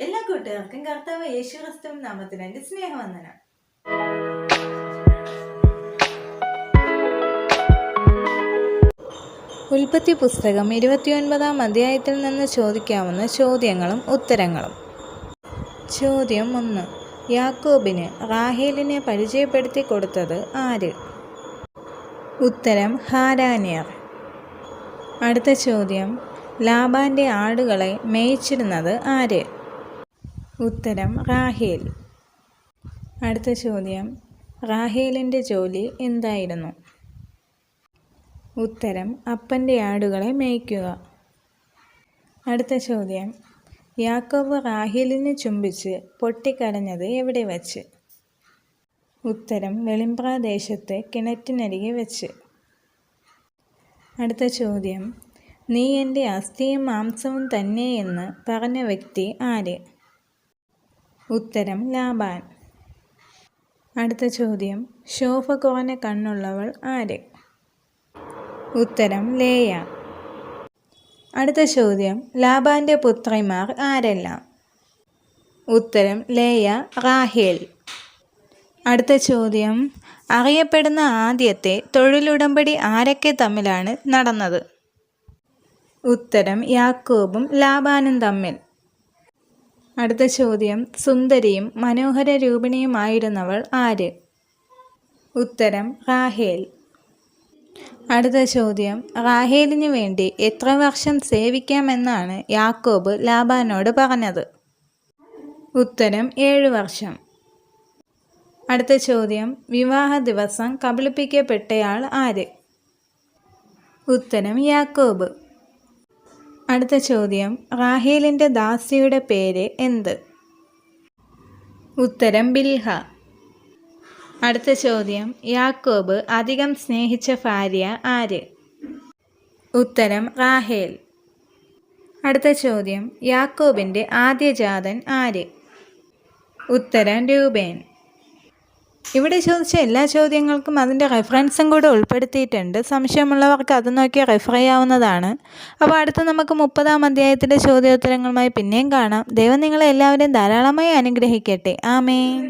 എല്ലാ കൂട്ടുകാർക്കും കർത്താവ് യേശു ക്രിസ്തുവിൻ നാമത്തിൽ എൻ്റെ സ്നേഹവന്ദനം. ഉൽപ്പത്തി പുസ്തകം 29-ാം അധ്യായത്തിൽ നിന്ന് ചോദിക്കാവുന്ന ചോദ്യങ്ങളും ഉത്തരങ്ങളും. ചോദ്യം 1. യാക്കോബിന് റാഹേലിനെ പരിചയപ്പെടുത്തി കൊടുത്തത് ആര്? ഉത്തരം ഹാരാന്യർ. അടുത്ത ചോദ്യം, ലാബാന്റെ ആടുകളെ മേയിച്ചിരുന്നത് ആര്? ഉത്തരം റാഹേൽ. അടുത്ത ചോദ്യം, റാഹേലിൻ്റെ ജോലി എന്തായിരുന്നു? ഉത്തരം അപ്പൻ്റെ ആടുകളെ മേയ്ക്കുക. അടുത്ത ചോദ്യം, യാക്കോബ് റാഹേലിനെ ചുംബിച്ച് പൊട്ടിക്കരഞ്ഞത് എവിടെ വച്ച്? ഉത്തരം വെളിമ്പ്രാദേശത്തെ കിണറ്റിനരികെ വെച്ച്. അടുത്ത ചോദ്യം, നീ എൻ്റെ അസ്ഥിയും മാംസവും തന്നെ എന്ന് പറഞ്ഞ വ്യക്തി ആര്? ഉത്തരം ലാബാൻ. അടുത്ത ചോദ്യം, ശോഭ കുറഞ്ഞ കണ്ണുള്ളവൾ ആര്? ഉത്തരം ലേയ. അടുത്ത ചോദ്യം, ലാബാന്റെ പുത്രിമാർ ആരെല്ലാം? ഉത്തരം ലേയ, റാഹേൽ. അടുത്ത ചോദ്യം, അറിയപ്പെടുന്ന ആദ്യത്തെ തൊഴിലുടമ്പടി ആരൊക്കെ തമ്മിലാണ് നടന്നത്? ഉത്തരം യാക്കോബും ലാബാനും തമ്മിൽ. അടുത്ത ചോദ്യം, സുന്ദരിയും മനോഹര രൂപിണിയുമായിരുന്നവൾ ആര്? ഉത്തരം റാഹേൽ. അടുത്ത ചോദ്യം, റാഹേലിന് വേണ്ടി എത്ര വർഷം സേവിക്കാമെന്നാണ് യാക്കോബ് ലാബാനോട് പറഞ്ഞത്? ഉത്തരം 7 വർഷം. അടുത്ത ചോദ്യം, വിവാഹ ദിവസം കബളിപ്പിക്കപ്പെട്ടയാൾ ആര്? ഉത്തരം യാക്കോബ്. അടുത്ത ചോദ്യം, റാഹേലിൻ്റെ ദാസിയുടെ പേര് എന്ത്? ഉത്തരം ബിൽഹ. അടുത്ത ചോദ്യം, യാക്കോബ് അധികം സ്നേഹിച്ച ഭാര്യ ആര്? ഉത്തരം റാഹേൽ. അടുത്ത ചോദ്യം, യാക്കോബിൻ്റെ ആദ്യജാതൻ ആര്? ഉത്തരം രൂബേൻ. ഇവിടെ ചോദിച്ച എല്ലാ ചോദ്യങ്ങൾക്കും അതിൻ്റെ റെഫറൻസും കൂടെ ഉൾപ്പെടുത്തിയിട്ടുണ്ട്. സംശയമുള്ളവർക്ക് അത് നോക്കി റെഫർ ചെയ്യാവുന്നതാണ്. അപ്പോൾ അടുത്ത നമുക്ക് 30-ാം അധ്യായത്തിൻ്റെ ചോദ്യോത്തരങ്ങളുമായി പിന്നെയും കാണാം. ദൈവം നിങ്ങളെ എല്ലാവരെയും ധാരാളമായി അനുഗ്രഹിക്കട്ടെ. ആമേൻ.